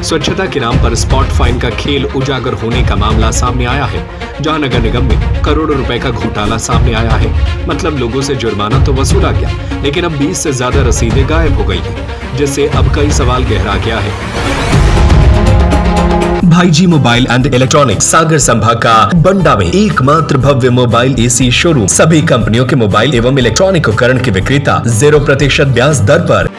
स्वच्छता के नाम पर स्पॉट फाइन का खेल उजागर होने का मामला सामने आया है, जहां नगर निगम में करोड़ों रुपए का घोटाला सामने आया है। मतलब लोगों से जुर्माना तो वसूला गया, लेकिन अब 20 से ज्यादा रसीदें गायब हो गई हैं, जिससे अब कई सवाल गहरा गया है। भाईजी मोबाइल एंड इलेक्ट्रॉनिक्स सागर संभाग का बंडा में एकमात्र भव्य मोबाइल एसी शोरूम, सभी कंपनियों के मोबाइल एवं इलेक्ट्रॉनिक उपकरण के विक्रेता 0% ब्याज दर पर।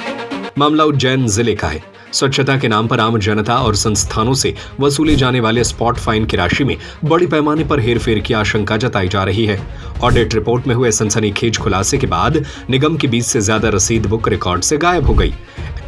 मामला उज्जैन जिले का है। स्वच्छता के नाम पर आम जनता और संस्थानों से वसूले जाने वाले स्पॉट फाइन की राशि में बड़ी पैमाने पर हेरफेर की आशंका जताई जा रही है। ऑडिट रिपोर्ट में हुए सनसनीखेज खुलासे के बाद निगम की 20 से ज्यादा रसीद बुक रिकॉर्ड से गायब हो गई।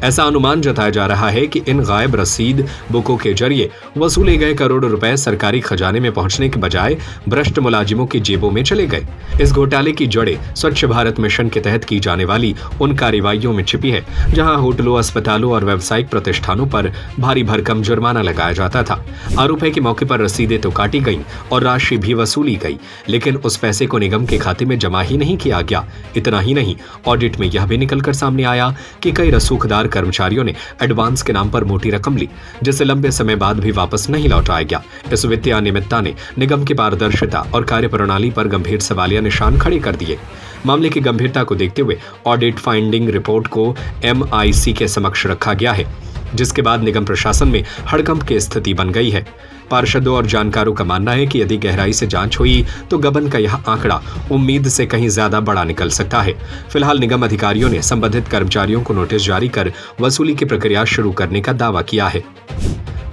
ऐसा अनुमान जताया जा रहा है कि इन गायब रसीद बुकों के जरिए वसूले गए करोड़ों रुपए सरकारी खजाने में पहुंचने के बजाय भ्रष्ट मुलाजिमों की जेबों में चले गए। इस घोटाले की जड़ें स्वच्छ भारत मिशन के तहत की जाने वाली उन कार्रवाइयों में छिपी है, जहां होटलों, अस्पतालों और व्यावसायिक प्रतिष्ठानों पर भारी भरकम जुर्माना लगाया जाता था। आरोप है कि मौके पर रसीदें तो काटी गईं और राशि भी वसूली गई, लेकिन उस पैसे को निगम के खाते में जमा ही नहीं किया गया। इतना ही नहीं, ऑडिट में यह भी निकलकर सामने आया कि कई रसूखदार कर्मचारियों ने एडवांस के नाम पर मोटी रकम ली, जिसे लंबे समय बाद भी वापस नहीं लौटाया गया। इस वित्तीय अनियमितता ने निगम की पारदर्शिता और कार्यप्रणाली पर गंभीर सवालिया निशान खड़े कर दिए। मामले की गंभीरता को देखते हुए ऑडिट फाइंडिंग रिपोर्ट को MIC के समक्ष रखा गया है, जिसके बाद निगम प्रशासन में हड़कंप की स्थिति बन गई है। पार्षदों और जानकारों का मानना है कि यदि गहराई से जांच हुई तो गबन का यह आंकड़ा उम्मीद से कहीं ज्यादा बड़ा निकल सकता है। फिलहाल निगम अधिकारियों ने संबंधित कर्मचारियों को नोटिस जारी कर वसूली की प्रक्रिया शुरू करने का दावा किया है।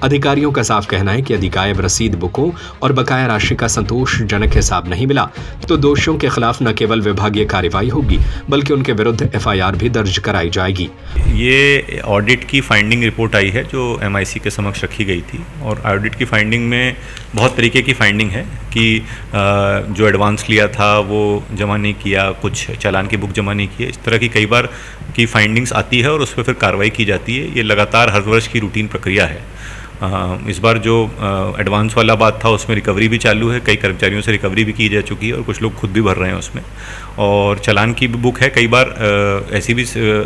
अधिकारियों का साफ कहना है कि यदि गायब रसीद बुकों और बकाया राशि का संतोषजनक हिसाब नहीं मिला तो दोषियों के खिलाफ न केवल विभागीय कार्रवाई होगी, बल्कि उनके विरुद्ध FIR भी दर्ज कराई जाएगी। ये ऑडिट की फाइंडिंग रिपोर्ट आई है जो MIC के समक्ष रखी गई थी, और ऑडिट की फाइंडिंग में बहुत तरीके की फाइंडिंग है कि जो एडवांस लिया था वो जमा नहीं किया, कुछ चालान की बुक जमा नहीं किए, इस तरह की कई बार की फाइंडिंग्स आती है और उस पर फिर कार्रवाई की जाती है। ये लगातार हर वर्ष की रूटीन प्रक्रिया है। इस बार जो एडवांस वाला बात था उसमें रिकवरी भी चालू है, कई कर्मचारियों से रिकवरी भी की जा चुकी है और कुछ लोग खुद भी भर रहे हैं उसमें, और चालान की भी बुक है। कई बार ऐसी भी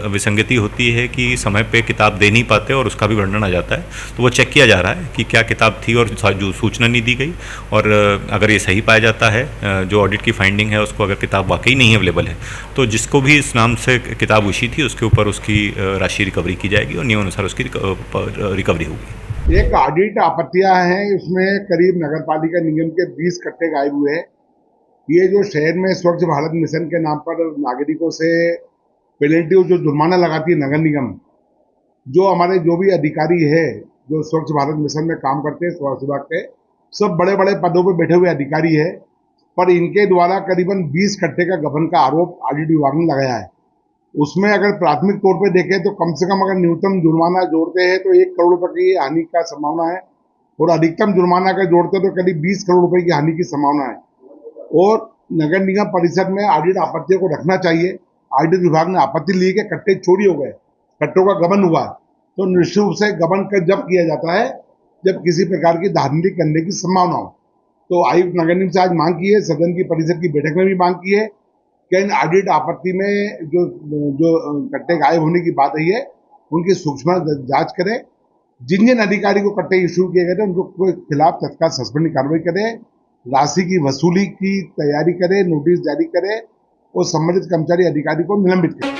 विसंगति होती है कि समय पे किताब दे नहीं पाते और उसका भी वर्णन आ जाता है, तो वो चेक किया जा रहा है कि क्या किताब थी और जो सूचना नहीं दी गई, और अगर ये सही पाया जाता है, जो ऑडिट की फाइंडिंग है उसको, अगर किताब वाकई नहीं अवेलेबल है तो जिसको भी इस नाम से किताब उसी थी उसके ऊपर उसकी राशि रिकवरी की जाएगी और नियमानुसार उसकी रिकवरी होगी। एक ऑडिट आपत्तियां हैं, उसमें करीब नगरपालिका निगम के 20 कट्टे गायब हुए हैं। ये जो शहर में स्वच्छ भारत मिशन के नाम पर नागरिकों से पेनल्टी जो जुर्माना लगाती है नगर निगम, जो हमारे जो भी अधिकारी है जो स्वच्छ भारत मिशन में काम करते हैं, स्वास्थ्य विभाग के सब बड़े बड़े पदों पर बैठे हुए अधिकारी है, पर इनके द्वारा करीबन 20 कट्टे का गबन का आरोप ऑडिट विभाग ने लगाया है। उसमें अगर प्राथमिक तौर पे देखें तो कम से कम अगर न्यूनतम जुर्माना जोड़ते हैं तो 1 करोड़ रुपए की हानि का संभावना है, और अधिकतम जुर्माना अगर जोड़ते हैं तो करीब 20 करोड़ रुपए की हानि की संभावना है। और नगर निगम परिषद में ऑडिट आपत्तियों को रखना चाहिए। ऑडिट विभाग ने आपत्ति ली कि कट्टे चोरी हो गए, कट्टों का गबन हुआ, तो निश्चित रूप से गबन का जब किया जाता है जब किसी प्रकार की धांधली करने की संभावना हो। तो आयुक्त नगर निगम से आज मांग की है, सदन की परिषद की बैठक में भी मांग की है कि इन ऑडिट आपत्ति में जो कट्टे गायब होने की बात आई है उनकी सूक्ष्म जांच करें। जिन जिन अधिकारी को कट्टे इशू किए गए थे उनको खिलाफ तत्काल सस्पेंड कार्रवाई करें, राशि की वसूली की तैयारी करें, नोटिस जारी करें और संबंधित कर्मचारी अधिकारी को निलंबित करें।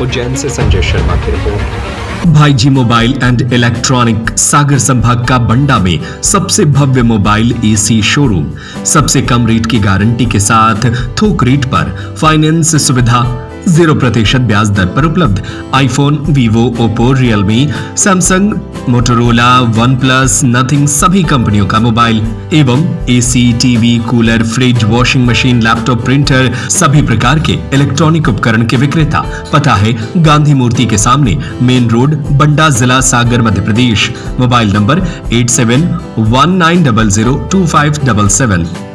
उज्जैन से संजय शर्मा की रिपोर्ट। भाईजी मोबाइल एंड इलेक्ट्रॉनिक सागर संभाग का बंडा में सबसे भव्य मोबाइल एसी शोरूम, सबसे कम रेट की गारंटी के साथ थोक रेट पर फाइनेंस सुविधा, 0% ब्याज दर पर उपलब्ध। IPhone, Vivo, Oppo, Realme, Samsung, Motorola, one plus, nothing सभी कंपनियों का मोबाइल एवं AC, TV, cooler, fridge, washing machine, laptop, printer सभी प्रकार के इलेक्ट्रॉनिक उपकरण के विक्रेता। पता है गांधी मूर्ति के सामने, मेन रोड, बंडा, जिला सागर, मध्य प्रदेश। Mobile number 8719002577।